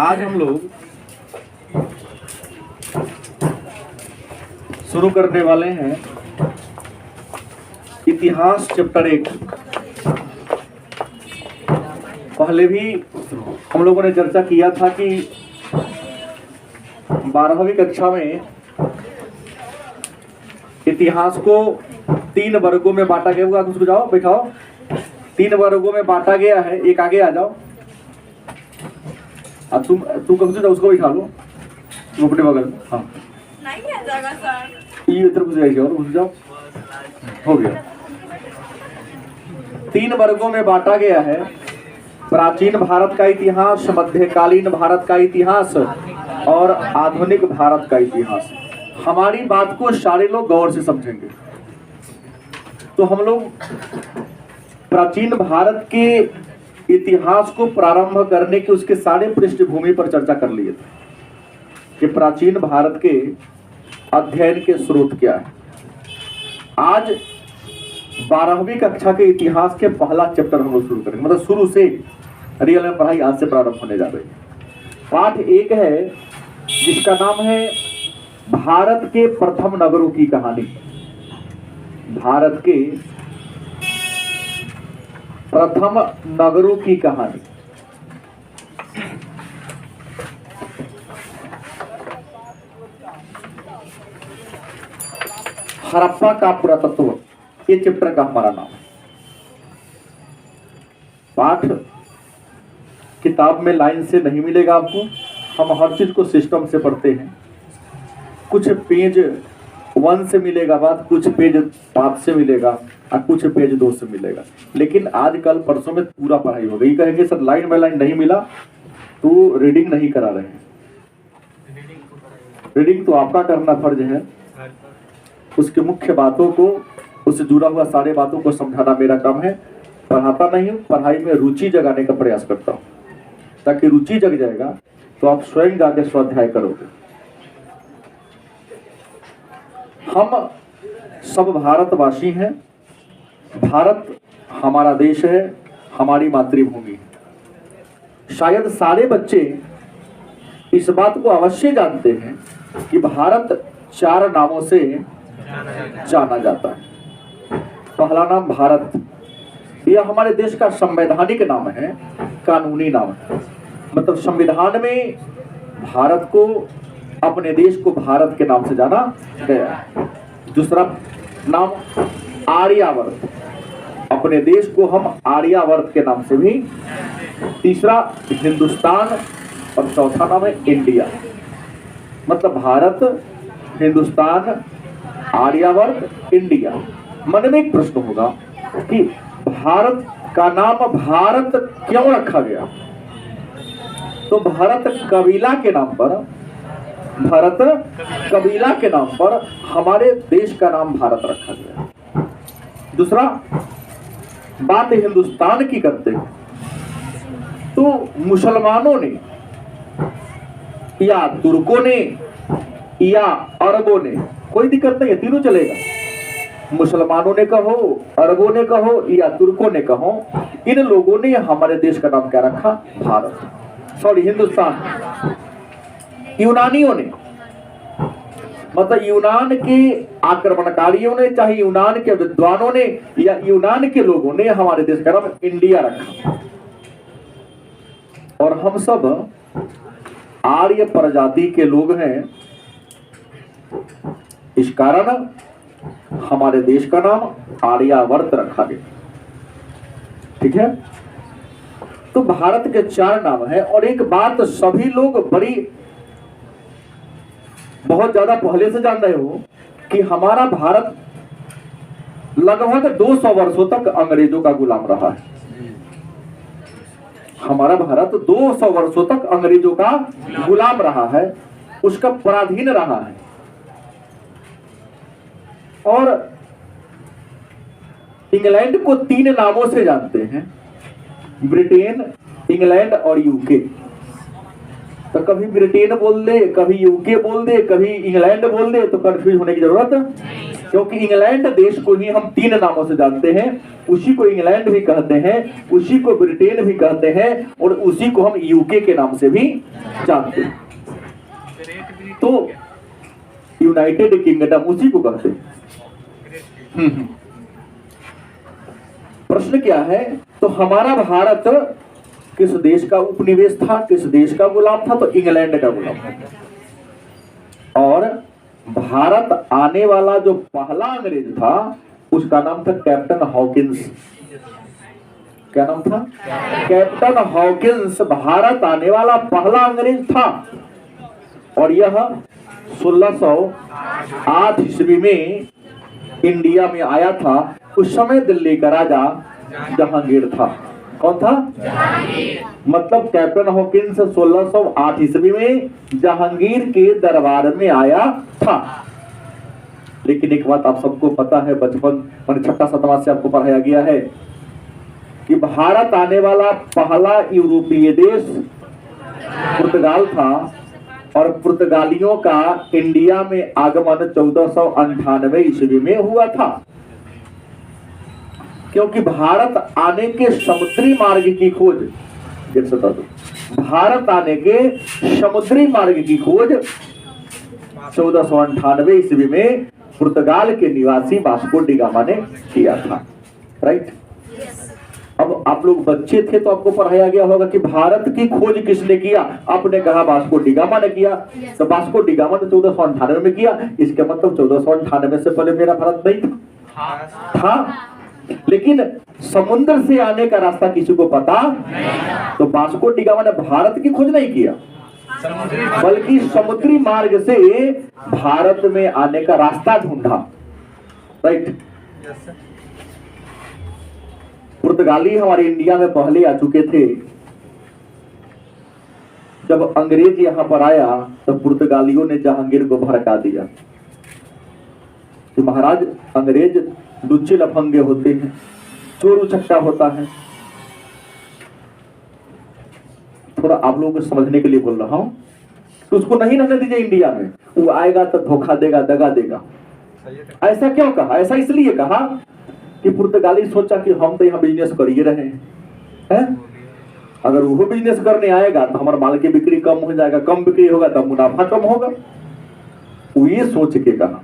आज हम लोग शुरू करने वाले हैं इतिहास चैप्टर 1। पहले भी हम लोगों ने चर्चा किया था कि 12वीं कक्षा में इतिहास को 3 वर्गों में बांटा गया होगा। कुछ जाओ बैठाओ, 3 वर्गों में बांटा गया है। एक आगे आ जाओ, अब तुम कब से जाओ, उसको बैठा लो, तुम अपने बगल में। हाँ नहीं आ जाएगा सर। ये इधर घुस जाइए और घुस जाओ, हो गया। 3 वर्गों में बांटा गया है। प्राचीन भारत का इतिहास, मध्यकालीन भारत का इतिहास और आधुनिक भारत का इतिहास। हमारी बात को सारे लोग गौर से समझेंगे। तो हम लोग प्राचीन भारत के इतिहास को प्रारंभ करने की उसके सारे पृष्ठभूमि पर चर्चा कर लिए थे कि प्राचीन भारत के अध्ययन के स्रोत क्या है। आज 12वीं कक्षा के इतिहास के पहला चैप्टर हम लोग शुरू करेंगे, मतलब शुरू से रियल में पढ़ाई आज से प्रारंभ होने जा रही है। पाठ 1 है जिसका नाम है भारत के प्रथम नगरों की कहानी। भारत के प्रथम नगरों की कहानी। हड़प्पा का पुरातत्व, ये चैप्टर का हमारा नाम है। पाठ किताब में लाइन से नहीं मिलेगा आपको, हम हर चीज को सिस्टम से पढ़ते हैं। कुछ पेज 1 से मिलेगा बात, कुछ पेज 5 से मिलेगा और कुछ पेज 2 से मिलेगा। लेकिन आजकल परसों में पूरा पढ़ाई हो गई। कहेंगे सर लाइन बाय लाइन नहीं मिला तो रीडिंग नहीं करा रहे हैं। रीडिंग तो आपका करना फर्ज है, उसके मुख्य बातों को, उससे जुड़ा हुआ सारे बातों को समझाना मेरा काम है। पढ़ाता नहीं हूँ, पढ़ाई में रुचि जगाने का प्रयास करता हूँ, ताकि रुचि जग जाएगा तो आप स्वयं जाके स्वाध्याय करोगे। हम सब भारतवासी हैं। भारत हमारा देश है, हमारी मातृभूमि है। शायद सारे बच्चे इस बात को अवश्य जानते हैं कि भारत 4 नामों से जाना जाता है। पहला नाम भारत, यह हमारे देश का संवैधानिक नाम है, कानूनी नाम है। मतलब संविधान में भारत को, अपने देश को भारत के नाम से जाना गया है। दूसरा नाम आर्यावर्त, अपने देश को हम आर्यावर्त के नाम से भी। तीसरा हिंदुस्तान और चौथा नाम है इंडिया। मतलब भारत, हिंदुस्तान, आर्यावर्त, इंडिया। मन में एक प्रश्न होगा कि भारत का नाम भारत क्यों रखा गया? तो भारत कबीला के नाम पर, भारत कबीला के नाम पर हमारे देश का नाम भारत रखा गया। दूसरा बात हिंदुस्तान की करते हैं तो मुसलमानों ने या तुर्कों ने या अरबों ने, कोई दिक्कत नहीं है, तीनों चलेगा। मुसलमानों ने कहो, अरबों ने कहो या तुर्कों ने कहो, इन लोगों ने हमारे देश का नाम क्या रखा? भारत, सॉरी हिंदुस्तान। यूनानियों ने, मतलब यूनान के आक्रमणकारियों ने, चाहे यूनान के विद्वानों ने या यूनान के लोगों ने हमारे देश का नाम इंडिया रखा। और हम सब आर्य प्रजाति के लोग हैं, इस कारण हमारे देश का नाम आर्यावर्त रखा गया। ठीक है, तो भारत के 4 नाम है। और एक बात सभी लोग बहुत ज्यादा पहले से जान रहे हो कि हमारा भारत लगभग 200 वर्षों तक अंग्रेजों का गुलाम रहा है। हमारा भारत 200 वर्षों तक अंग्रेजों का गुलाम रहा है, उसका पराधीन रहा है। और इंग्लैंड को 3 नामों से जानते हैं, ब्रिटेन, इंग्लैंड और यूके। तो कभी ब्रिटेन बोल दे, कभी यूके बोल दे, कभी इंग्लैंड बोल दे, तो कंफ्यूज होने की जरूरत क्योंकि इंग्लैंड देश को ही हम 3 नामों से जानते हैं। उसी को इंग्लैंड भी कहते हैं, उसी को ब्रिटेन भी कहते हैं और उसी को हम यूके के नाम से भी जानते हैं। तो यूनाइटेड किंगडम उसी को कहते हैं। प्रश्न क्या है? तो हमारा भारत किस देश का उपनिवेश था, किस देश का गुलाम था? तो इंग्लैंड का गुलाम था। और भारत आने वाला जो पहला अंग्रेज था उसका नाम था कैप्टन हॉकिंस। क्या नाम था? कैप्टन हॉकिंस भारत आने वाला पहला अंग्रेज था। और यह 1608 ईस्वी में इंडिया में आया था। उस समय दिल्ली का राजा जहांगीर था। कौन था? मतलब कैप्टन हॉकिंस 1608 ईस्वी में जहांगीर के दरबार में आया था। लेकिन एक बात आप सबको पता है, बचपन मैंने 6वां-7वां से आपको पढ़ाया गया है कि भारत आने वाला पहला यूरोपीय देश पुर्तगाल था। और पुर्तगालियों का इंडिया में आगमन 1498 ईस्वी में हुआ था। क्योंकि भारत आने के समुद्री मार्ग की खोज, भारत आने के समुद्री मार्ग की खोज 1498 ईस्वी में पुर्तगाल के निवासी वास्को डी गामा ने किया था। राइट? अब आप लोग बच्चे थे तो आपको पढ़ाया गया होगा कि भारत की खोज किसने किया? आपने कहा वास्को डी गामा ने किया। तो वास्को डी गामा ने 1498 में किया। इसके मतलब 1498 से पहले मेरा भारत नहीं था। लेकिन समुद्र से आने का रास्ता किसी को पता नहीं। तो वास्को डी गामा ने भारत की खोज नहीं किया, बल्कि समुद्री मार्ग से भारत में आने का रास्ता ढूंढा। राइट? पुर्तगाली हमारे इंडिया में पहले आ चुके थे। जब अंग्रेज यहां पर आया तो पुर्तगालियों ने जहांगीर को भड़का दिया कि महाराज अंग्रेज लुच्चे लफंगे होते हैं, चोर उचक्का होता है। थोड़ा आप लोगों को समझने के लिए बोल रहा हूं। तो उसको नहीं रहने दीजिए इंडिया में, वो आएगा तो धोखा देगा, दगा देगा। ऐसा क्यों कहा? ऐसा इसलिए कहा कि पुर्तगाली सोचा कि हम तो यहाँ बिजनेस कर ही रहे हैं, अगर वो बिजनेस करने आएगा तो हमारा माल की बिक्री कम हो जाएगा, कम बिक्री होगा तो मुनाफा कम होगा। वो ये सोच के कहा।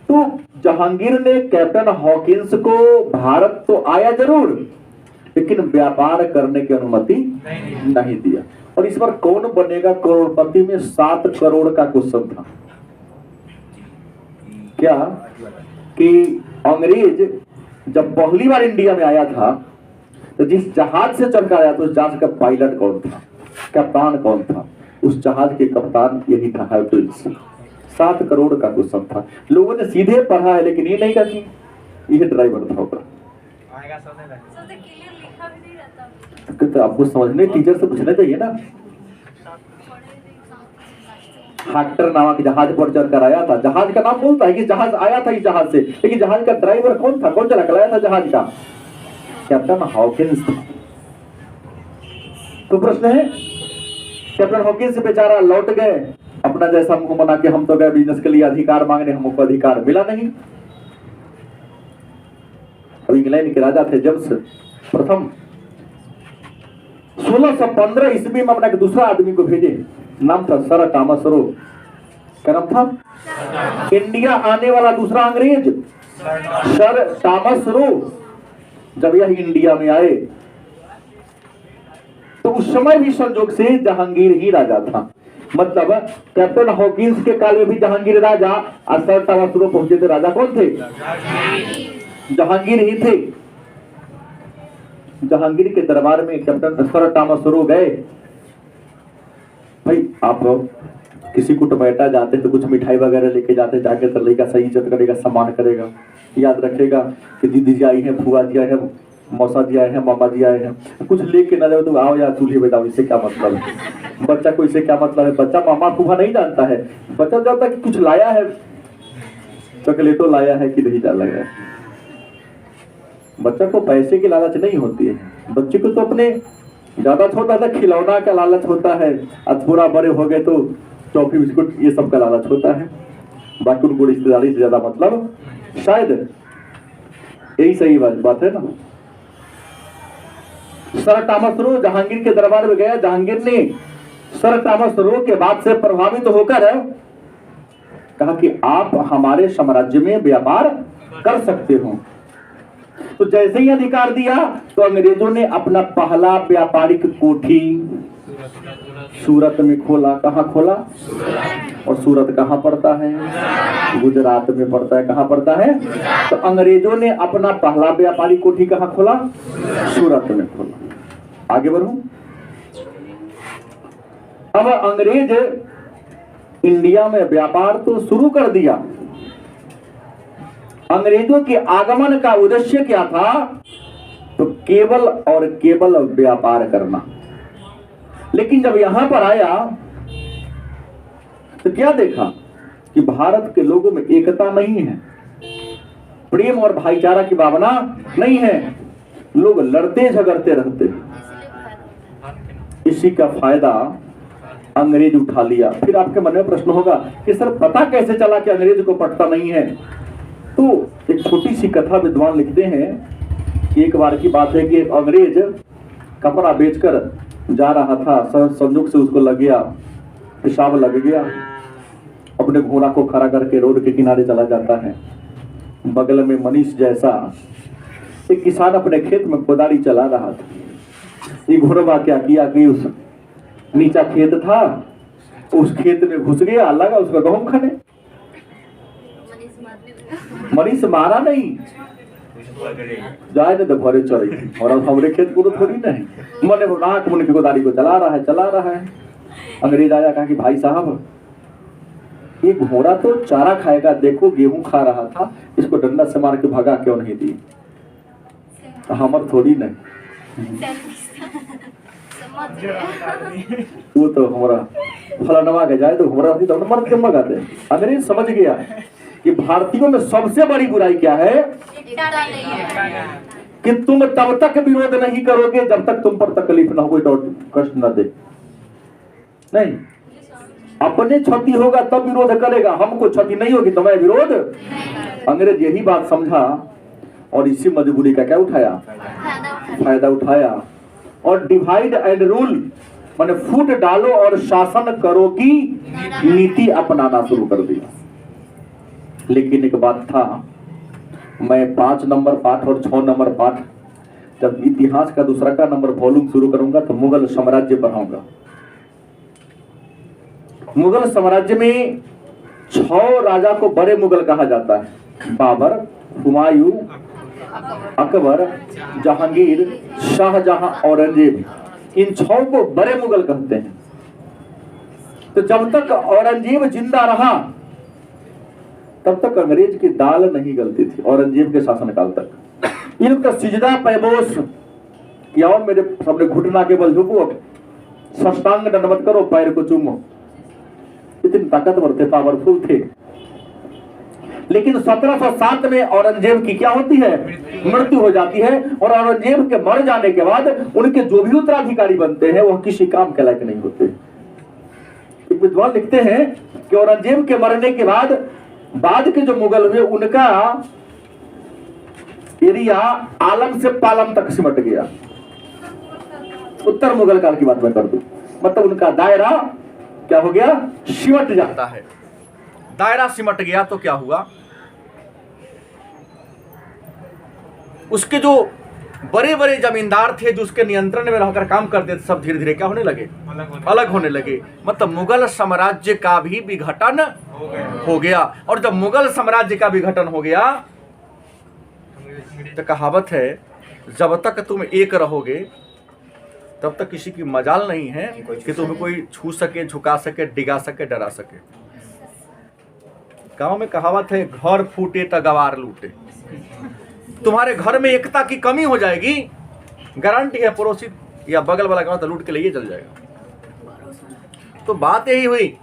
तो जहांगीर ने कैप्टन हॉकिंस को भारत तो आया जरूर, लेकिन व्यापार करने की अनुमति नहीं दिया। और इस बार कौन बनेगा करोड़पति में 7 करोड़ का क्वेश्चन था। क्या कि अंग्रेज जब पहली बार इंडिया में आया था तो जिस जहाज से चढ़कर आया था उस जहाज का पायलट कौन था, कप्तान कौन था? उस जहाज के कप्तान यही था, हैविल्स। 7 करोड़ का क्वेश्चन था। लोगों ने सीधे पढ़ा है, लेकिन ये नहीं कहा कि यह ड्राइवर था ऊपर। तो आपको समझने टीचर से पूछना चाहिए ना। हाक्टर नामक जहाज पर चढ़कर आया था। जहाज का नाम बोलता है कि जहाज आया था इस जहाज से, लेकिन जहाज का ड्राइवर कौन था? कौन चला कर आया था जहाज का? कैप्टन हॉकिंस था। तो प्रश्न है, कैप्टन हॉकिंस बेचारा लौट गए अपना जैसा मुंह बना के, हम तो गए बिजनेस के लिए अधिकार मांगने, हमको अधिकार मिला नहीं। अब इंग्लैंड के राजा थे जेम्स प्रथम। 1615 ईस्वी में अपना एक दूसरा आदमी को भेजे, नाम था सर टॉमस रो। क्या नाम था? इंडिया आने वाला दूसरा अंग्रेज सर टॉमस रो। जब यह इंडिया में आए तो उस समय भी संजोग से जहांगीर ही राजा था। मतलब कैप्टन हॉकिंस के काल में भी जहांगीर राजा, और सर टॉमस रो पहुंचे थे राजा कौन थे? जहांगीर ही थे। जहांगीर के दरबार में कैप्टन सर टॉमस रो गए। भाई आप किसी को टमाटा जाते तो कुछ मिठाई वगैरह लेके जाते, जाके तो लड़का सही इज्जत करेगा, सम्मान करेगा, याद रखेगा कि दीदी जी आई है, फुआ जी आए हैं, मौसा जी आए हैं, मामा जी आए हैं। कुछ लेके ना जाओ तो आओ यार चूल्हे बताओ, इससे क्या मतलब है? बच्चा को इससे क्या मतलब है? बच्चा मामा फूफा नहीं जानता है, बच्चा जानता है कि कुछ लाया है, चॉकलेटो लाया है कि नहीं लाया है। बच्चा को पैसे की लालच नहीं होती है, बच्चे को तो अपने ज्यादा छोटा था खिलौना का लालच होता है, और थोड़ा बड़े हो गए तो टॉफी बिस्कुट ये सब का लालच होता है। बाकी उनको रिश्तेदारी से ज्यादा मतलब शायद यही सही बात है ना। सर टॉमस रो जहांगीर के दरबार में गया, जहांगीर ने सर टॉमस रो के बात से प्रभावित होकर कहा कि आप हमारे साम्राज्य में व्यापार कर सकते हो। तो जैसे ही अधिकार दिया तो अंग्रेजों ने अपना पहला व्यापारिक कोठी सूरत में खोला। कहाँ खोला? और सूरत कहाँ पड़ता है? गुजरात में पड़ता है। कहाँ पड़ता है? तो अंग्रेजों ने अपना पहला व्यापारिक कोठी कहाँ खोला? सूरत में खोला। आगे बढ़ूं। अब अंग्रेज इंडिया में व्यापार तो शुरू कर दिया। अंग्रेजों के आगमन का उद्देश्य क्या था? तो केवल और केवल व्यापार करना। लेकिन जब यहां पर आया तो क्या देखा कि भारत के लोगों में एकता नहीं है, प्रेम और भाईचारा की भावना नहीं है, लोग लड़ते झगड़ते रहते। इसी का फायदा अंग्रेज उठा लिया। फिर आपके मन में प्रश्न होगा कि सर पता कैसे चला कि अंग्रेज को पटता नहीं है? तो एक छोटी सी कथा विद्वान लिखते हैं कि एक बार की बात है कि एक अंग्रेज कपड़ा बेचकर जा रहा था, संयोग से उसको लग गया, पेशाब लग गया, अपने घोड़ा को खड़ा करके रोड के किनारे चला जाता है। बगल में मनीष जैसा एक किसान अपने खेत में कोदारी चला रहा था। ये घोड़ा क्या किया कि उस नीचा खेत था, उस खेत में घुस गया, लगा उसका गेहूं खाने। मनीष मारा नहीं, जाए ना तो भरे चढ़ी। और अब हमारे खेत को तो थोड़ी नहीं, मने नाक मुन की गोदारी को चला रहा है। अंग्रेज आया, कहा कि भाई साहब ये घोड़ा तो चारा खाएगा, देखो गेहूं खा रहा था, इसको डंडा से मार के भगा क्यों नहीं दी? हमर थोड़ी नहीं, वो तो हमारा फलानवा के जाए तो हमारा तो मर्द के मगाते। अंग्रेज समझ गया कि भारतीयों में सबसे बड़ी बुराई क्या है कि तुम तब तक विरोध नहीं करोगे जब तक तुम पर तकलीफ ना हो, कोई कष्ट न दे। नहीं, अपने क्षति होगा तब विरोध करेगा, हमको क्षति नहीं होगी तो मैं विरोध। अंग्रेज यही बात समझा और इसी मजबूरी का क्या उठाया? फायदा उठाया और डिवाइड एंड रूल माने फूट डालो और शासन करो की नीति अपनाना शुरू कर दिया। लेकिन एक बात था, मैं 5 नंबर पाठ और 6 नंबर पाठ जब इतिहास का दूसरा का नंबर वॉल्यूम शुरू करूंगा तो मुगल साम्राज्य पढ़ाऊंगा। मुगल साम्राज्य में 6 राजा को बड़े मुगल कहा जाता है। बाबर, हुमायूं, अकबर, जहांगीर, शाहजहां, औरंगजेब, इन 6 को बड़े मुगल कहते हैं। तो जब तक औरंगजेब जिंदा रहा तब तक अंग्रेज की दाल नहीं गलती थी। औरंगजेब के शासनकाल तक इनका सिजदा पैबोस किया और मेरे सामने घुटना के बल झुको, साष्टांग दंडवत करो, पैर को चूमो। इतने ताकतवर थे, पावरफुल थे। लेकिन 1707 में औरंगजेब की क्या होती है? मृत्यु हो जाती है। और औरंगजेब के मर जाने के बाद उनके जो भी उत्तराधिकारी बनते हैं वह किसी काम के लायक नहीं होते। एक विद्वान लिखते हैं कि औरंगजेब के मरने के बाद के जो मुगल हुए उनका एरिया आलम से पालम तक सिमट गया। उत्तर मुगल काल की बात मैं कर दूं, मतलब उनका दायरा क्या हो गया? सिमट जाता है। दायरा सिमट गया तो क्या हुआ? उसके जो बड़े बड़े जमींदार थे जो उसके नियंत्रण में रहकर काम करते थे, सब धीरे धीरे क्या होने लगे? अलग होने लगे। मतलब मुगल साम्राज्य का भी विघटन हो गया। और जब मुगल साम्राज्य का विघटन हो गया तो कहावत है, जब तक तुम एक रहोगे तब तक किसी की मजाल नहीं है कि तुम्हें कोई छू सके, झुका सके, डिगा सके, डरा सके। गांव में कहावत है, घर फूटे तो गवार लूटे। तुम्हारे घर में एकता की कमी हो जाएगी, गारंटी है पड़ोसी या बगल वाला गांव तो लूट के लिए चल जाएगा। तो बात यही हुई,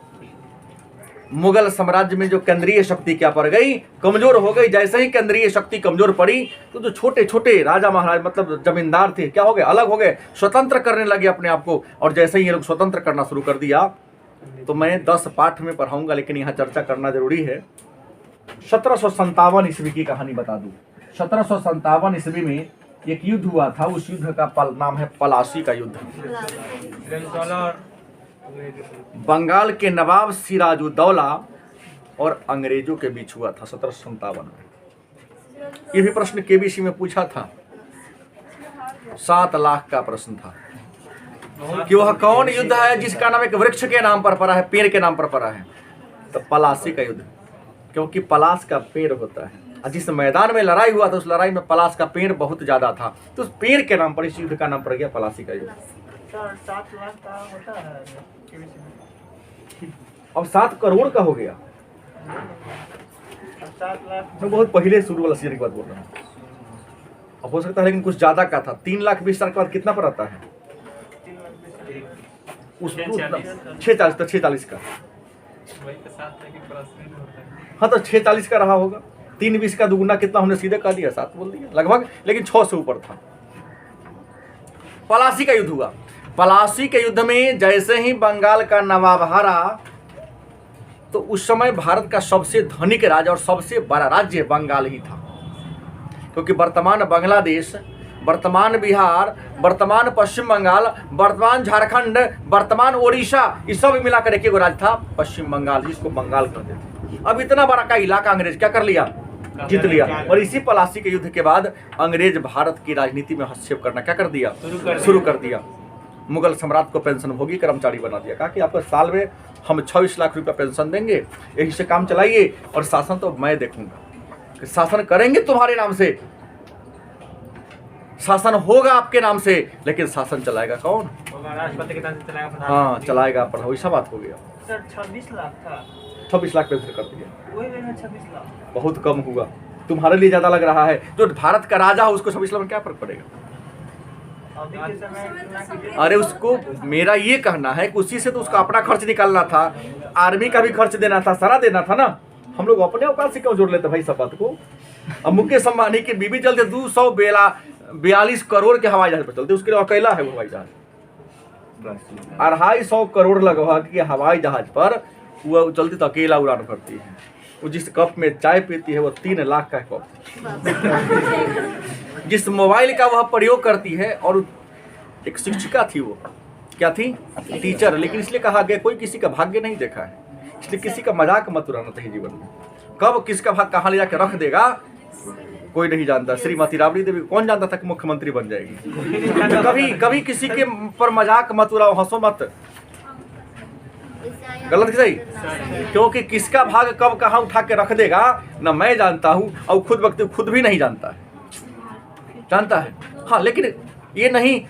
मुगल साम्राज्य में जो केंद्रीय शक्ति क्या पड़ गई? कमजोर हो गई। जैसे ही केंद्रीय शक्ति कमजोर पड़ी तो जो छोटे छोटे राजा महाराज मतलब जमींदार थे क्या हो गए? अलग हो गए, स्वतंत्र करने लगे अपने आप को। और जैसे ही ये लोग स्वतंत्र करना शुरू कर दिया तो मैं 10 पाठ में पढ़ाऊंगा, लेकिन यहाँ चर्चा करना जरूरी है। 1757 ईस्वी की कहानी बता दूं। 1757 ईस्वी में एक युद्ध हुआ था। उस युद्ध का नाम है पलासी का युद्ध। बंगाल के नवाब सिराजुद्दौला और अंग्रेजों के बीच हुआ था 1757 में। ये भी प्रश्न केबीसी में पूछा था। 7 लाख का प्रश्न था कि वह कौन युद्ध है जिसका नाम एक वृक्ष के नाम पर पड़ा है, पेड़ के नाम पर पड़ा है। तो पलासी का युद्ध, क्योंकि पलास का पेड़ होता है और जिस मैदान में लड़ाई हुआ था उस लड़ाई में पलास का पेड़ बहुत ज्यादा था, तो उस पेड़ के नाम पर इस युद्ध का नाम पड़ गया पलासी का युद्ध। 7 लाख का होता है अब 7 करोड़ का हो गया। 7 लाख मैं बहुत पहले शुरू वाला सीजन की बात बोल रहा हूँ। अब हो सकता है लेकिन कुछ ज्यादा का था। 3,20,000 के बाद कितना पर आता है? 46 का। हाँ तो 46 का रहा होगा। 3,20 का दुगुना कितना हमने सीधे कह दिया, 7 बोल दिया लगभग, लेकिन 6 से ऊपर था। पलासी का युद्ध हुआ। पलासी के युद्ध में जैसे ही बंगाल का नवाब हारा तो उस समय भारत का सबसे धनिक राज्य और सबसे बड़ा राज्य बंगाल ही था, क्योंकि वर्तमान बांग्लादेश, वर्तमान बिहार, वर्तमान पश्चिम बंगाल, वर्तमान झारखंड, वर्तमान ओडिशा, ये सब मिलाकर एक राज्य था पश्चिम बंगाल, जिसको बंगाल कहते थे। अब इतना बड़ा का इलाका अंग्रेज क्या कर लिया, जीत लिया। और इसी पलासी के युद्ध के बाद अंग्रेज भारत की राजनीति में हस्तक्षेप करना क्या कर दिया, शुरू कर दिया। मुगल सम्राट को पेंशन भोगी कर्मचारी बना दिया। कहा कि आपको साल में हम 26 लाख रुपया पेंशन देंगे, यही से काम चलाइए और शासन तो मैं देखूंगा। शासन करेंगे तुम्हारे नाम से, शासन होगा आपके नाम से, लेकिन शासन चलाएगा कौन? राष्ट्रपति के नाम से चलाएगा। हाँ चलाएगा पर वैसा बात हो गया। सर 26 लाख था, 26 लाख पेंशन कर दिया। वही लेना 26 लाख बहुत कम हुआ, तुम्हारे लिए ज्यादा लग रहा है। जो भारत का राजा हो उसको 26 लाख में क्या फर्क पड़ेगा? अभी के समय अरे उसको मेरा ये कहना है कि उसी से तो उसका अपना खर्च निकालना था, आर्मी का भी खर्च देना था, सारा देना था ना। हम लोग अपने औकात से क्यों जोड़ लेते भाई सब बात को? अब मुकेश अंबानी की बीबी चलते 242 करोड़ के हवाई जहाज पर चलते, उसके लिए अकेला है वो हवाई जहाज। 250 करोड़ लगभग के हवाई जहाज पर वो चलती तो अकेला उड़ान भरती है। वो जिस कप में चाय पीती है वो 3 लाख का कप, जिस मोबाइल का वह प्रयोग करती है। और एक शिक्षिका थी, वो क्या थी, टीचर। लेकिन इसलिए कहा गया कोई किसी का भाग्य नहीं देखा है, इसलिए किसी का मजाक मत उड़ाना चाहिए जीवन में। कब किसका भाग कहाँ ले जाके रख देगा कोई नहीं जानता। श्रीमती राबड़ी देवी कौन जानता था कि मुख्यमंत्री बन जाएगी? कभी कभी किसी के पर मजाक मत उड़ाओ, हंसो मत। गलत सही, क्योंकि किसका भाग कब कहाँ उठा के रख देगा ना मैं जानता हूँ, और खुद वक्त खुद भी नहीं जानता है। हाँ लेकिन ये नहीं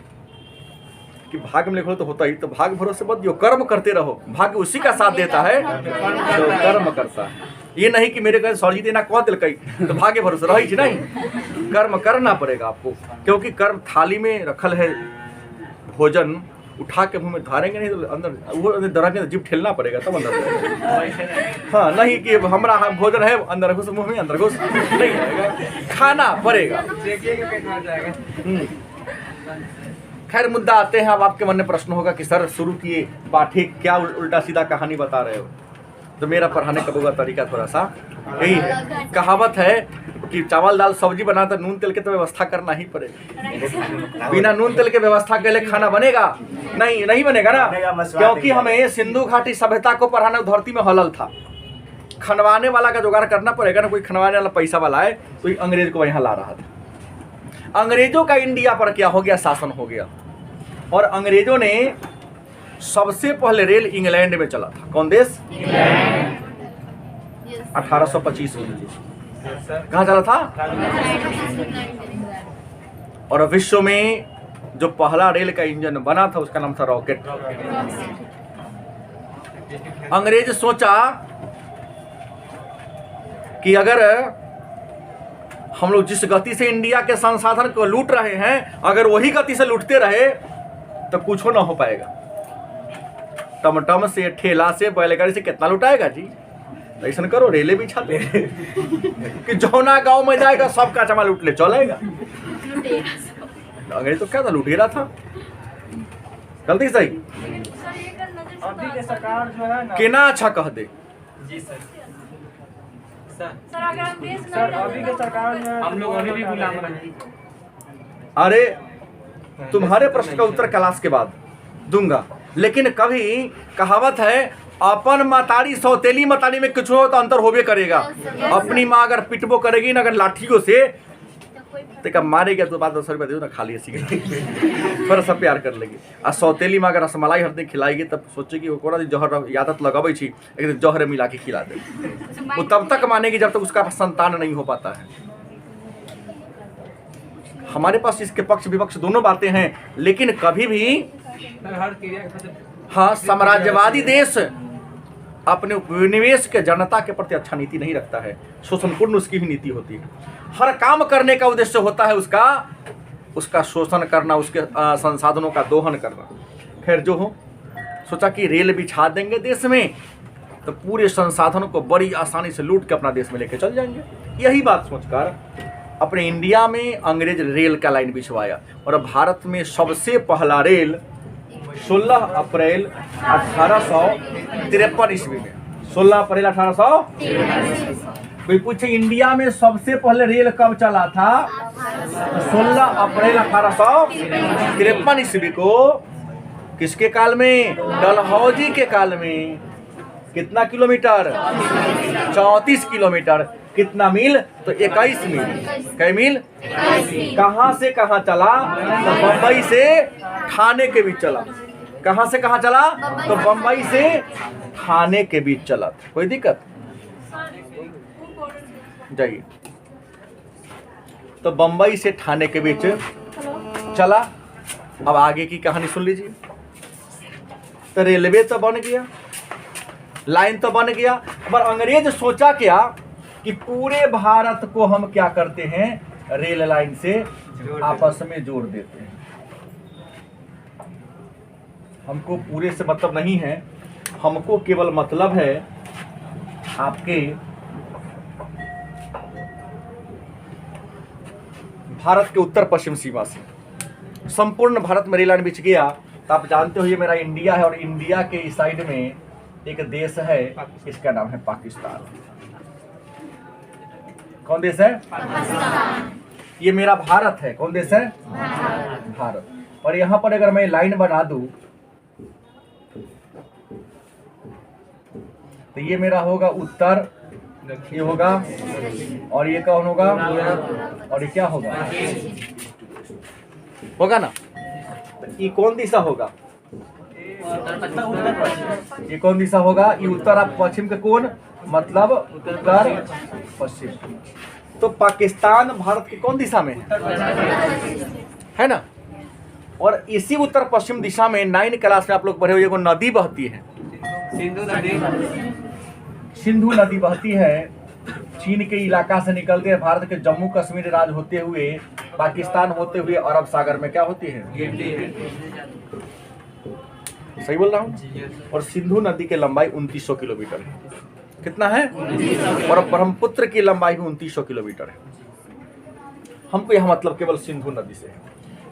कि भाग्य में लिखो तो होता ही, तो भाग्य भरोसे मत दियो, कर्म करते रहो। भाग्य उसी का साथ देता है जो कर्म करता है। ये नहीं कि मेरे घर सौजी देना कौन दिल कही तो भाग्य भरोसे रही नहीं, कर्म करना पड़ेगा आपको, क्योंकि कर्म थाली में रखल है भोजन, उठा के मुंह में धारेंगे नहीं तो अंदर वो धरेंगे तो जीभ ठेलना पड़ेगा तब अंदर। हाँ नहीं कि हमारा भोजन है अंदर घुस मुंह में, अंदर घुस नहीं आएगा, खाना पड़ेगा। खैर मुद्दा आते हैं। अब आपके मन में प्रश्न होगा कि सर शुरू किए पाठक क्या उल्टा सीधा कहानी बता रहे हो? तो मेरा पढ़ाने का होगा तरीका थोड़ा सा यही है। कहावत है कि चावल दाल सब्जी बनाता नून तेल के तो व्यवस्था करना ही पड़ेगा। बिना नून तेल के व्यवस्था के लिए खाना बनेगा नहीं बनेगा ना, क्योंकि हमें सिंधु घाटी सभ्यता को पढ़ाना धरती में हलल था। खनवाने वाला का जुगाड़ करना पड़ेगा ना, कोई खनवाने वाला पैसा वाला है तो अंग्रेज को यहाँ ला रहा था। अंग्रेजों का इंडिया पर क्या हो गया, शासन हो गया। और अंग्रेजों ने सबसे पहले रेल इंग्लैंड में चला था। कौन देश? 1825 में। कहाँ चला था? और विश्व में जो पहला रेल का इंजन बना था उसका नाम था रॉकेट। अंग्रेज सोचा कि अगर हम लोग जिस गति से इंडिया के संसाधन को लूट रहे हैं, अगर वही गति से लूटते रहे तो कुछ ना हो पाएगा। टमटम से, ठेला से, बैलगाड़ी से कितना लुटाएगा जी? ऐसा करो रेले भी छा ले कि जौना गांव में जाएगा सबका चमा लूट ले चलेगा। अंग्रेज तो क्या था, लुटेरा था। गलती सही अभी के सरकार जो है ना केना अच्छा कह दे। जी सर, सर अगर हम भेज नहीं सर रहे अभी के सरकार में हम लोग अभी भी गुलाम रहे। अरे तुम्हारे प्रश्न का उत्तर क्लास के बाद दूंगा, लेकिन कभी कहावत है अपन मतारी सौतेली मतारी में कुछ हो तो अंतर होबे करेगा। अपनी माँ अगर पिटबो करेगी ना अगर लाठियों से तो कब मारेगा तो बात 10 रुपया दे दो ना खा लिए सिगरेट थोड़ा सा प्यार कर लेगी। आ सौतेली में अगर रसमलाई हर दिन खिलाएगी तब सोचेगी वो कोना जहर आदत लगावे छी एक दिन जहर मिला के खिला दे, वो तब तक मानेगी जब तक उसका संतान नहीं हो पाता है। हमारे पास इसके पक्ष विपक्ष दोनों बातें हैं, लेकिन कभी भी हर क्रिया के प्रति हाँ साम्राज्यवादी देश अपने उपनिवेश के जनता के प्रति अच्छा नीति नहीं रखता है, शोषणपूर्ण उसकी ही नीति होती है। हर काम करने का उद्देश्य होता है उसका शोषण करना, उसके संसाधनों का दोहन करना। खैर जो हो, सोचा कि रेल बिछा देंगे देश में तो पूरे संसाधनों को बड़ी आसानी से लूट के अपना देश में लेके चल जाएंगे। यही बात सोचकर अपने इंडिया में अंग्रेज रेल का लाइन बिछवाया और भारत में सबसे पहला रेल 16 अप्रैल 1853 ईस्वी में 16 अप्रैल 1853। कोई पूछे इंडिया में सबसे पहले रेल कब चला था? 16 अप्रैल 1853 ईस्वी को। किसके काल में? डलहौजी के काल में। कितना किलोमीटर? 34 किलोमीटर। कितना मील? तो 21 मील। कै मील? कहाँ से कहाँ चला? तो बम्बई से ठाणे के बीच चला। कहाँ से कहाँ चला? तो बम्बई से ठाणे के बीच चला। कोई दिक्कत? जाइए। तो बम्बई से ठाणे के बीच चला। अब आगे की कहानी सुन लीजिए। तो रेलवे तो बन गया, लाइन तो बन गया, पर अंग्रेज सोचा क्या कि पूरे भारत को हम क्या करते हैं, रेल लाइन से आपस में जोड़ देते हैं। हमको पूरे से मतलब नहीं है, हमको केवल मतलब है आपके भारत के उत्तर पश्चिम सीमा से। संपूर्ण भारत में रेल लाइन बिछ गया तो आप जानते हो ये मेरा इंडिया है और इंडिया के इस साइड में एक देश है, इसका नाम है पाकिस्तान। कौन देश है? पाकिस्तान। ये मेरा भारत है। कौन देश है? भारत। और यहां पर अगर मैं लाइन बना दूं तो ये मेरा होगा उत्तर, ये होगा, और ये कौन होगा? और ये क्या होगा? होगा ना? तो ये कौन दिशा होगा? ये कौन दिशा होगा? ये उत्तर और पश्चिम के कोण, मतलब उत्तर पश्चिम। तो पाकिस्तान भारत की कौन दिशा में है ना? और इसी उत्तर पश्चिम दिशा में 9 क्लास में आप लोग पढ़े हुए, एगो नदी बहती है, सिंधु नदी बहती है। चीन के इलाका से निकलते हैं, भारत के जम्मू कश्मीर राज्य होते हुए, पाकिस्तान होते हुए अरब सागर में क्या होती है? सही बोल रहा हूँ? और सिंधु नदी की लंबाई 2900 किलोमीटर है। कितना है? और ब्रह्मपुत्र की लंबाई भी 2900 किलोमीटर है। हमको यह मतलब केवल सिंधु नदी से है।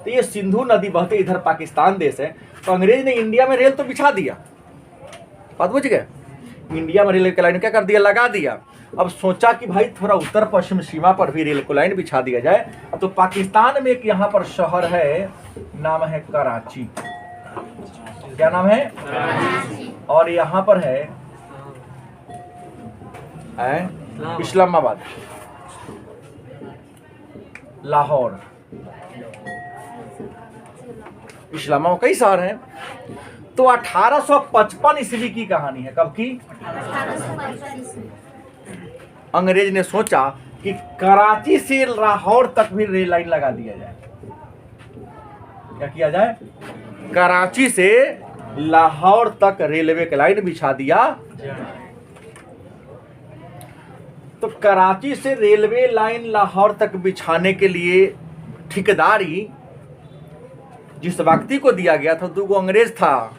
तो ये सिंधु नदी बहते इधर पाकिस्तान देश है। तो अंग्रेज ने इंडिया में रेल तो बिछा दिया, बात बुझ गए? इंडिया में रेल की लाइन क्या कर दिया? लगा दिया। अब सोचा कि भाई थोड़ा उत्तर पश्चिम सीमा पर भी रेल को लाइन बिछा दिया जाए। तो पाकिस्तान में एक यहाँ पर शहर है, नाम है कराची। क्या नाम है? और यहाँ पर है इस्लामाबाद, लाहौर। इस्लामाबाद कई शहर हैं। तो 1855 ईस्वी की कहानी है। कब की? अंग्रेज ने सोचा कि कराची से लाहौर तक भी रेल लाइन लगा दिया जाए। क्या किया जाए? कराची से लाहौर तक रेलवे की लाइन बिछा दिया। तो कराची से रेलवे लाइन लाहौर तक बिछाने के लिए ठेकेदारी जिस व्यक्ति को दिया गया था, दो अंग्रेज था,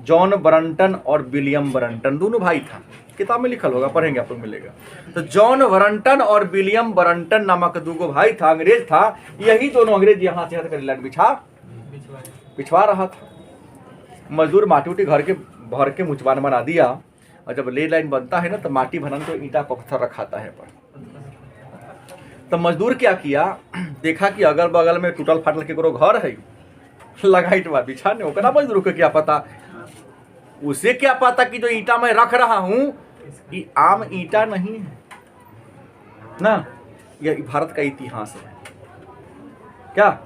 जॉन ब्रंटन और विलियम ब्रंटन, दोनों भाई था। किताब में लिखल होगा, पढ़ेंगे आप लोग, मिलेगा। तो जॉन ब्रंटन और विलियम ब्रंटन नामक दो भाई था, अंग्रेज था। यही दोनों अंग्रेज यहाँ से हटकर लाइन बिछवा रहा था। मजदूर माटी उटी घर के भर के मुचबान बना दिया और जब रेल लाइन बनता है ना तो माटी बनाने को ईंटा पत्थर रखाता है पर। तो मजदूर क्या किया, देखा कि अगल बगल में टूटल फाटल केकरो घर है, लगा ईंटवा बिछाने। ओकरा मजदूर को क्या पता, उसे क्या पता कि जो ईंटा मैं रख रहा हूँ ये आम ईंटा नहीं है ना, यह भारत का इतिहास है। क्या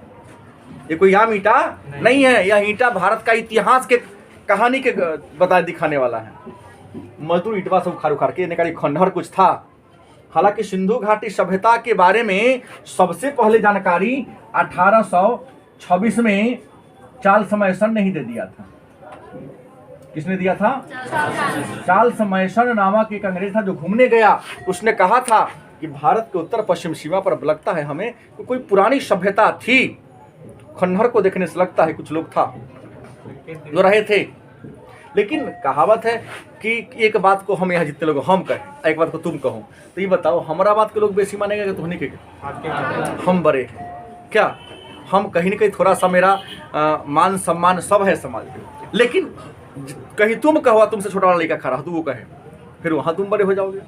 ये कोई आम ईंटा नहीं है, यह ईंटा भारत का इतिहास के कहानी के बता दिखाने वाला है। मजदूर ईंटवा से उखाड़ उखाड़ के निकाली, खंडहर कुछ था। हालांकि सिंधु घाटी सभ्यता के बारे में सबसे पहले जानकारी 1826 में चार्ल्स मैसन ने ही दे दिया था। किसने दिया था? चार्ल्स मैसन नामक एक अंग्रेज था जो घूमने गया। उसने कहा था कि भारत के उत्तर पश्चिम सीमा पर लगता है हमें कोई पुरानी सभ्यता थी। खंडहर को देखने से लगता है कुछ लोग था जो रहे थे। लेकिन कहावत है कि एक बात को हम यहाँ जितने लोग हम कहें, एक बात को तुम कहो, तो ये बताओ हमारा बात के लोग बेसी मानेंगे कि तुम्हें के? हम बड़े हैं क्या? हम कहीं न कहीं थोड़ा सा मेरा मान सम्मान सब है समाज में, लेकिन कहीं तुम कहो तुमसे छोटा वाला लड़का खड़ा तो वो कहे, फिर वहाँ तुम बड़े हो जाओगे।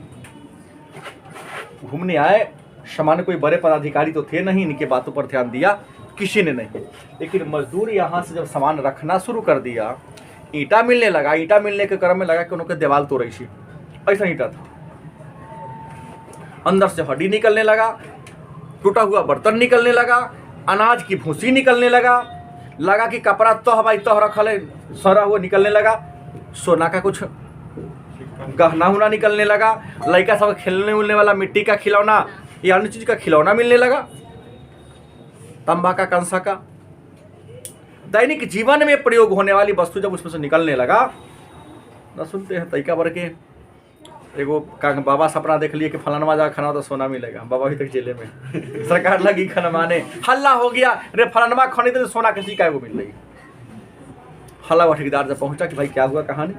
घूमने आए, सामान्य कोई बड़े पदाधिकारी तो थे नहीं, इनके बातों पर ध्यान दिया किसी ने नहीं। लेकिन मजदूर यहाँ से जब सामान रखना शुरू कर दिया, ईंटा मिलने लगा। ईंटा मिलने के क्रम में लगा कि उनके दीवार तो रही थी, ऐसा ईंटा था। अंदर से हड्डी निकलने लगा, टूटा हुआ बर्तन निकलने लगा, अनाज की भूसी निकलने लगा कि कपड़ा तह बाई तह रखल है सरा हुआ निकलने लगा, सोना का कुछ गहना हुना निकलने लगा, लड़का सब खेलने उलने वाला मिट्टी का खिलौना या अन्य चीज का खिलौना मिलने लगा, तंबा का कंसा का दैनिक जीवन में प्रयोग होने वाली वस्तु जब उसमें से निकलने लगा, न सुनते हैं तैका भर के एगो बाबा सपना देख लिए कि फलानवा जा खाना तो सोना मिलेगा। बाबा अभी तक जेले में, सरकार लगी खनवाने, हल्ला हो गया, रे फलानवा खरीद तो सोना किसी का एगो मिल रही। हल्ला हुआ, ठेकेदार जब पहुंचा कि भाई क्या हुआ कहानी।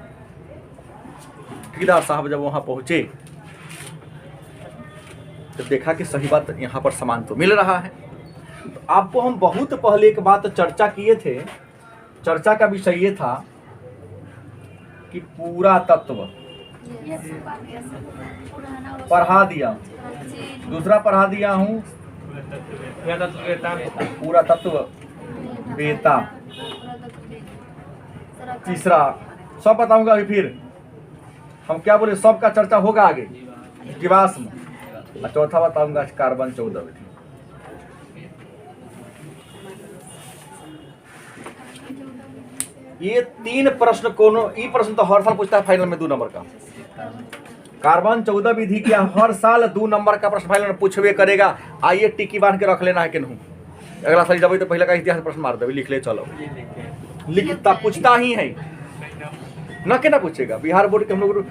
ठेकेदार साहब जब वहां पहुंचे तो देखा कि सही बात यहाँ पर सामान तो मिल रहा है। तो आपको हम बहुत पहले एक बात चर्चा किए थे, चर्चा का विषय ये था कि पूरा तत्व पढ़ा दिया, दूसरा पढ़ा दिया हूँ पूरा तत्व वेता, तीसरा सब बताऊंगा अभी। फिर हम क्या बोले, सब का चर्चा होगा आगे जीवाश्म, और चौथा बताऊंगा कार्बन 14 विधि। ये 3 प्रश्न कोनो, ये प्रश्न तो हर साल पूछता है फाइनल में 2 नंबर का। कार्बन 14 विधि क्या हर साल 2 नंबर का प्रश्न फाइनल में पूछवे करेगा। आइए टिकी बांध के रख लेना है कि नहीं। अगला साल जब तो पहले का इतिहास प्रश्न मार देवे, लिख ले चलो, लिखता पूछता ही है न के ना पूछेगा। बिहार बोर्ड के हम लोग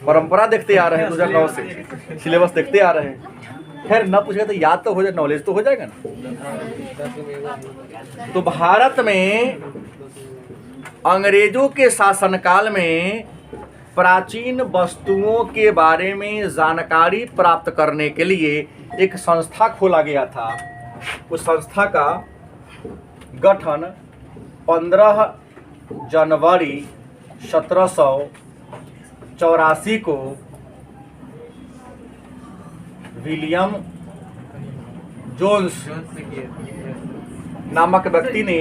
परंपरा देखते आ रहे हैं 2009 से, सिलेबस देखते आ रहे हैं। खैर न पूछेगा तो याद तो हो जाए, नॉलेज तो हो जाएगा ना। तो भारत में अंग्रेजों के शासनकाल में प्राचीन वस्तुओं के बारे में जानकारी प्राप्त करने के लिए एक संस्था खोला गया था। उस संस्था का गठन 15 जनवरी 1784 को विलियम जोन्स नामक व्यक्ति ने,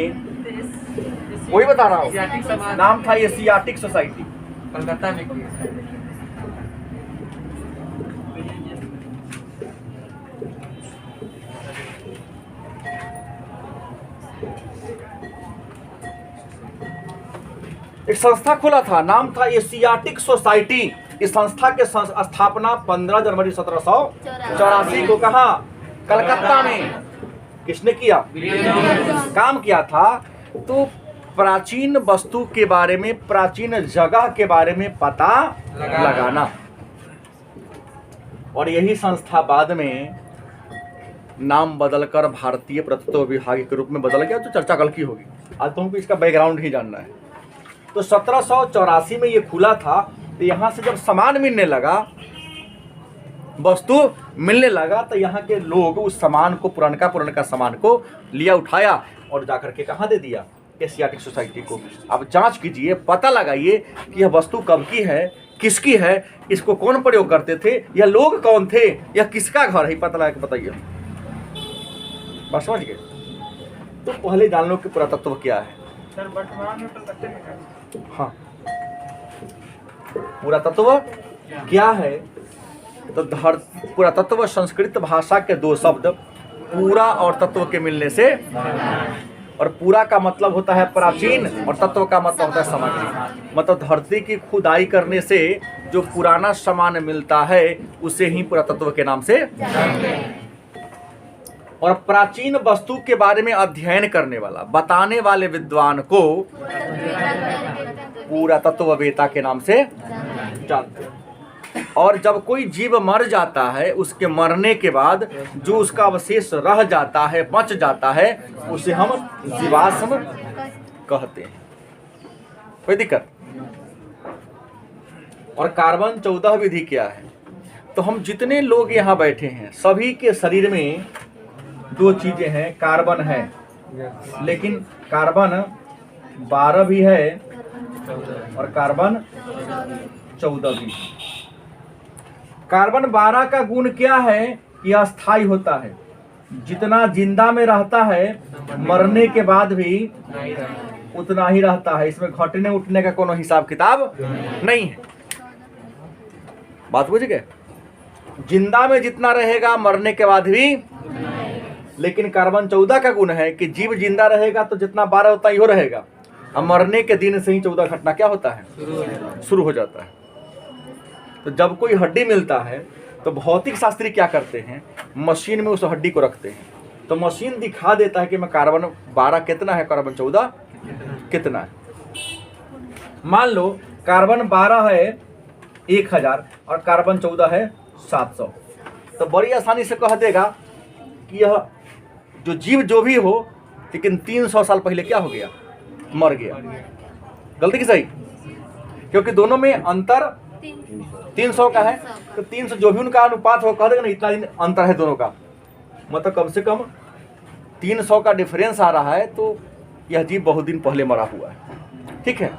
वही बता रहा हूँ, नाम था एशियाटिक सोसाइटी, कलकत्ता में किया। एक संस्था खोला था, नाम था एशियाटिक सोसाइटी। इस संस्था के स्थापना 15 जनवरी 1784 को कहा कलकत्ता में किसने किया? काम किया था। तो प्राचीन वस्तु के बारे में, प्राचीन जगह के बारे में पता लगाना। और यही संस्था बाद में नाम बदलकर भारतीय पुरातत्व विभाग के रूप में बदल गया, तो चर्चा कल की होगी। आज तुमको इसका बैकग्राउंड ही जानना है। तो 1784 में ये खुला था। तो यहाँ से जब सामान मिलने लगा, वस्तु मिलने लगा, तो यहाँ के लोग उस सामान को, पुरानका सामान को लिया, उठाया और जाकर के कहाँ दे दिया? एशियाटिक सोसाइटी को। अब जांच कीजिए, पता लगाइए कि यह वस्तु कब की है, किसकी है, इसको कौन प्रयोग करते थे, यह लोग कौन थे, यह किसका घर है, पता लगा के बताइए। बात समझ गए? तो पहले जान लो कि पुरातत्व क्या है। सर वर्तमान में कलकत्ते में है। हाँ, पुरातत्व क्या है? तो पुरातत्व संस्कृत भाषा के दो शब्द पूरा और तत्व के मिलने से, और पूरा का मतलब होता है प्राचीन और तत्व का मतलब होता है सामग्री। मतलब धरती की खुदाई करने से जो पुराना सामान मिलता है उसे ही पुरातत्व के नाम से, और प्राचीन वस्तु के बारे में अध्ययन करने वाला, बताने वाले विद्वान को पुरातत्ववेता के नाम से जानते हैं। और जब कोई जीव मर जाता है, उसके मरने के बाद जो उसका अवशेष रह जाता है, बच जाता है, उसे हम जीवाश्म कहते हैं। कोई दिक्कत? और कार्बन 14 विधि क्या है? तो हम जितने लोग यहाँ बैठे हैं सभी के शरीर में दो चीजें हैं। कार्बन है, लेकिन कार्बन 12 भी है और कार्बन 14 भी। कार्बन 12 का गुण क्या है? यह अस्थाई होता है, जितना जिंदा में रहता है मरने के बाद भी उतना ही रहता है। इसमें घटने उठने का कोनो हिसाब किताब नहीं है। बात बुझ गए? जिंदा में जितना रहेगा मरने के बाद भी। लेकिन कार्बन 14 का गुण है कि जीव जिंदा रहेगा तो जितना 12 होता ही हो रहेगा, और मरने के दिन से ही 14 घटना क्या होता है, शुरू हो जाता है। तो जब कोई हड्डी मिलता है तो भौतिक शास्त्री क्या करते हैं, मशीन में उस हड्डी को रखते हैं। तो मशीन दिखा देता है कि मैं कार्बन 12 कितना है, कार्बन 14 कितना है। मान लो कार्बन 12 है 1000 और कार्बन 14 है 700, तो बड़ी आसानी से कह देगा कि यह जो जीव जो भी हो, लेकिन 300 साल पहले क्या हो गया, मर गया। गलती की सही? क्योंकि दोनों में अंतर 300 का है, तो 300 जो भी उनका अनुपात हो, कह देगा ना इतना दिन अंतर है दोनों का, मतलब कम से कम 300 का डिफरेंस आ रहा है, तो यह जीव बहुत दिन पहले मरा हुआ है। ठीक है।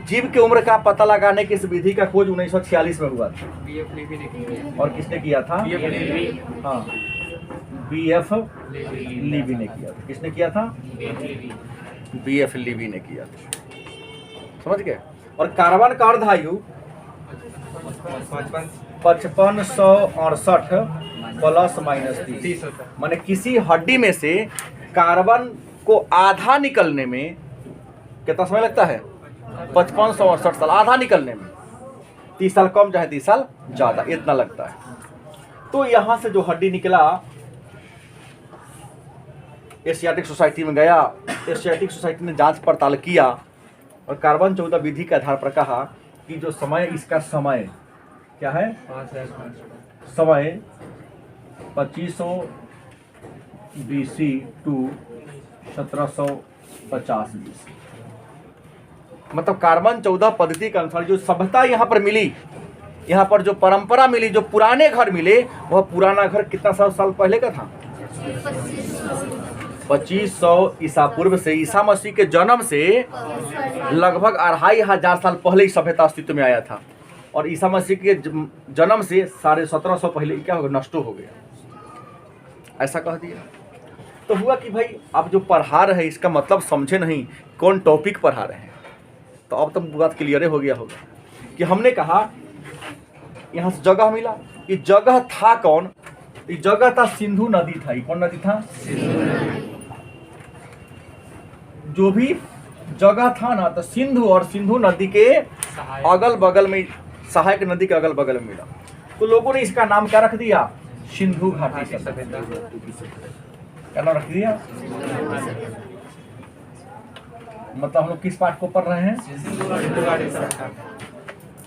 जीव की उम्र का पता लगाने की इस विधि का खोज 1946 में हुआ था। और किसने किया था? हाँ, BF लीवी ने किया था। किसने किया था? BF लीवी ने किया था। समझ गए? और कार्बन का अर्धायु 5568 प्लस माइनस 30, माने किसी हड्डी में से कार्बन को आधा निकलने में कितना समय लगता है? 5568 साल। आधा निकलने में 30 साल कम चाहे 30 साल ज्यादा, इतना लगता है। तो यहां से जो हड्डी निकला एशियाटिक सोसाइटी में गया। एशियाटिक सोसाइटी ने जांच पड़ताल किया और कार्बन 14 विधि के आधार पर कहा कि जो समय, इसका समय क्या है, समय 2500 BC टू 1750 BC। मतलब कार्बन 14 पद्धति के अनुसार जो सभ्यता यहाँ पर मिली, यहाँ पर जो परंपरा मिली, जो पुराने घर मिले, वह पुराना घर कितना साल पहले का था? 2500 ईसा पूर्व से, ईसा मसीह के जन्म से लगभग 2500 साल पहले ही सभ्यता अस्तित्व में आया था। और ईसा मसीह के जन्म से 1750 पहले क्या हो गया, नष्ट हो गया। ऐसा कह दिया। तो हुआ कि भाई आप जो पढ़ा रहे हैं इसका मतलब समझे नहीं, कौन टॉपिक पढ़ा रहे हैं। तो अब तो बात क्लियर हो गया होगा कि हमने कहा यहाँ से जगह मिला। ये जगह था कौन? ये जगह था सिंधु नदी था। कौन नदी था? जो भी जगह था ना, तो सिंधु और सिंधु नदी के अगल बगल में, सहायक नदी के अगल बगल में मिला। तो लोगों ने इसका नाम क्या रख दिया? सिंधु घाटी सभ्यता। क्या नाम रख दिया? मतलब हम लोग किस पाठ को पढ़ रहे हैं?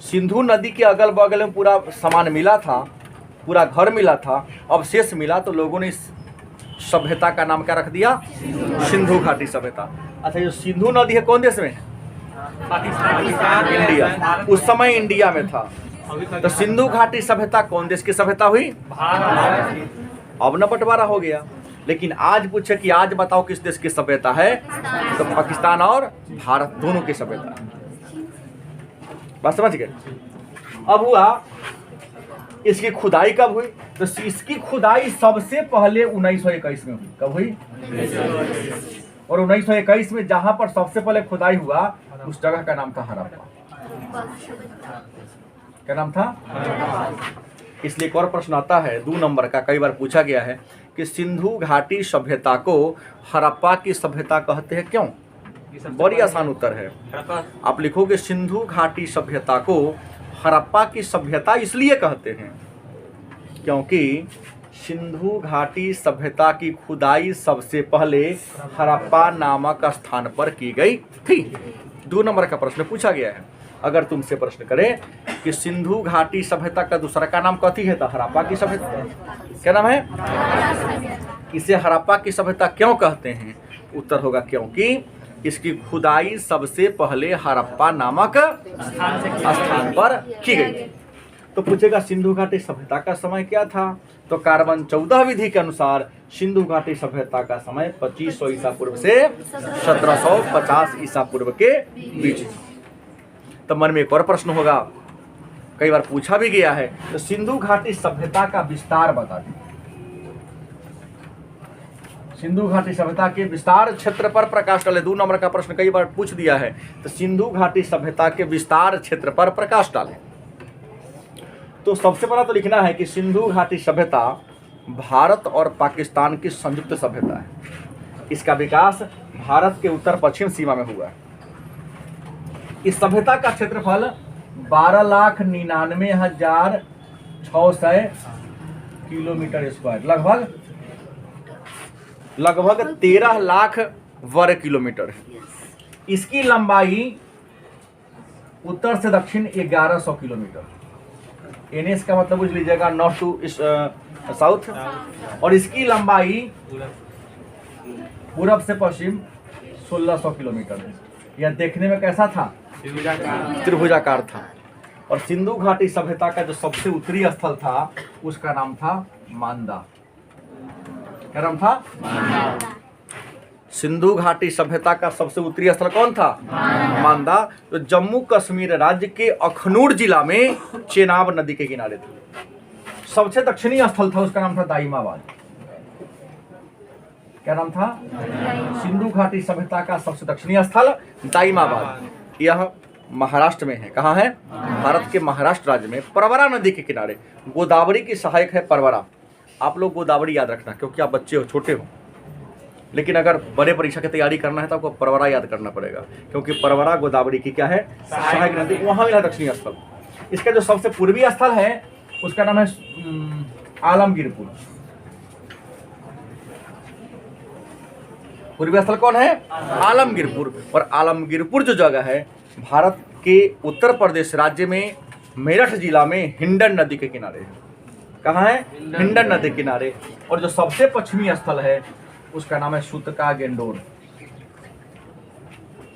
सिंधु नदी के अगल बगल में पूरा सामान मिला था, पूरा घर मिला था, अवशेष मिला। तो लोगों ने इस सभ्यता का नाम क्या रख दिया? सिंधु घाटी सभ्यता। अच्छा, जो सिंधु नदी है कौन देश में? इंडिया। उस समय इंडिया में था। तो सिंधु घाटी सभ्यता कौन देश की सभ्यता हुई? अब न बंटवारा हो गया। लेकिन आज पूछे कि आज बताओ किस देश की सभ्यता है, तो पाकिस्तान और भारत दोनों की सभ्यता है। बात समझ गए? अब हुआ इसकी खुदाई कब हुई? तो इसकी खुदाई सबसे पहले 1921 में हुई। कब हुई? और 1921 में जहां पर सबसे पहले खुदाई हुआ उस जगह का नाम था हड़प्पा। क्या नाम था? इसलिए एक और प्रश्न आता है 2 नंबर का, कई बार पूछा गया है कि सिंधु घाटी सभ्यता को हड़प्पा की सभ्यता कहते हैं, क्यों? बड़ी आसान उत्तर है। आप लिखोगे सिंधु घाटी सभ्यता को हड़प्पा की सभ्यता इसलिए कहते हैं क्योंकि सिंधु घाटी सभ्यता की खुदाई सबसे पहले हड़प्पा नामक स्थान पर की गई थी। 2 नंबर का प्रश्न पूछा गया है। अगर तुमसे प्रश्न करें कि सिंधु घाटी सभ्यता का दूसरा का नाम कथी है, तो हड़प्पा की सभ्यता। क्या नाम है? इसे हड़प्पा की सभ्यता क्यों कहते हैं? उत्तर होगा क्योंकि इसकी खुदाई सबसे पहले हड़प्पा नामक स्थान पर की गई। तो पूछेगा सिंधु घाटी सभ्यता का समय क्या था? तो कार्बन 14 विधि के अनुसार सिंधु घाटी सभ्यता का समय 2500 ईसा पूर्व से 1750 ईसा पूर्व के बीच। तो मन में एक और प्रश्न होगा, कई बार पूछा भी गया है, तो सिंधु घाटी सभ्यता का विस्तार बता दीजिए। सिंधु घाटी सभ्यता के विस्तार क्षेत्र पर प्रकाश डाले। 2 नंबर का प्रश्न कई बार पूछ दिया है, तो सिंधु घाटी सभ्यता के विस्तार क्षेत्र पर प्रकाश डाले। तो सबसे पहला तो लिखना है कि सिंधु घाटी सभ्यता भारत और पाकिस्तान की संयुक्त सभ्यता है। इसका विकास भारत के उत्तर पश्चिम सीमा में हुआ है। इस सभ्यता का क्षेत्रफल 12,99,600 किलोमीटर स्क्वायर, लगभग 13 लाख वर्ग किलोमीटर है। इसकी लंबाई उत्तर से दक्षिण 1100 किलोमीटर। एनएस का मतलब बुझ लीजिएगा, नॉर्थ टू साउथ। और इसकी लंबाई पूरब से पश्चिम 1600 किलोमीटर है। यह देखने में कैसा था? त्रिभुजाकार था। और सिंधु घाटी सभ्यता का जो सबसे उत्तरी स्थल था उसका नाम था मांदा। क्या नाम था? सिंधु घाटी सभ्यता का सबसे उत्तरी स्थल कौन था? मांदा। तो जम्मू कश्मीर राज्य के अखनूर जिला में चेनाब नदी के किनारे थे। सबसे दक्षिणी स्थल था, उसका नाम था दाइमाबाद। क्या नाम था? सिंधु घाटी सभ्यता का सबसे दक्षिणी स्थल दाइमाबाद। यह महाराष्ट्र में है। कहाँ है? भारत के महाराष्ट्र राज्य में परवरा नदी के किनारे। गोदावरी की सहायक है परवरा। आप लोग गोदावरी याद रखना क्योंकि आप बच्चे हो, छोटे हो, लेकिन अगर बड़े परीक्षा की तैयारी करना है तो आपको परवरा याद करना पड़ेगा क्योंकि परवरा गोदावरी की क्या है? सहायक नदी। वहाँ मिला दक्षिणी स्थल। इसका जो सबसे पूर्वी स्थल है उसका नाम है आलमगीरपुर। पूर्वी स्थल कौन है? आलमगीरपुर। और आलमगीरपुर जो जगह है भारत के उत्तर प्रदेश राज्य में मेरठ जिला में हिंडन नदी के किनारे है। कहाँ है? हिंडन नदी के किनारे। और जो सबसे पश्चिमी स्थल है उसका नाम है सुतका गेंडोर।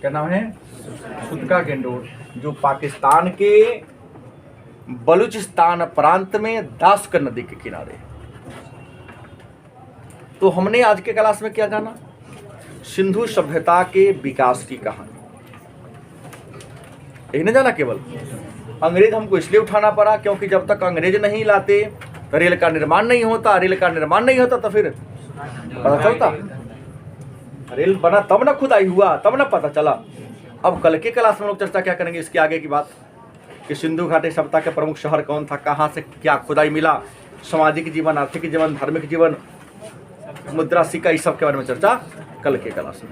क्या नाम है? सुतका गेंडोर, जो पाकिस्तान के बलूचिस्तान प्रांत में दास्क नदी के किनारे। तो हमने आज के क्लास में क्या जाना? सिंधु सभ्यता के विकास की कहानी। यही नहीं जाना केवल। अंग्रेज हमको इसलिए उठाना पड़ा क्योंकि जब तक अंग्रेज नहीं लाते तो रेल का निर्माण नहीं होता। रेल का निर्माण नहीं होता तो फिर पता चलता? रेल बना तब ना खुदाई हुआ, तब ना पता चला। अब कल के क्लास में लोग चर्चा क्या करेंगे इसके आगे की बात कि सिंधु घाटी सभ्यता के प्रमुख शहर कौन था, कहाँ से क्या खुदाई मिला, सामाजिक जीवन, आर्थिक जीवन, धार्मिक जीवन, मुद्रा सिक्का, इस सब के बारे में चर्चा कल के क्लास में।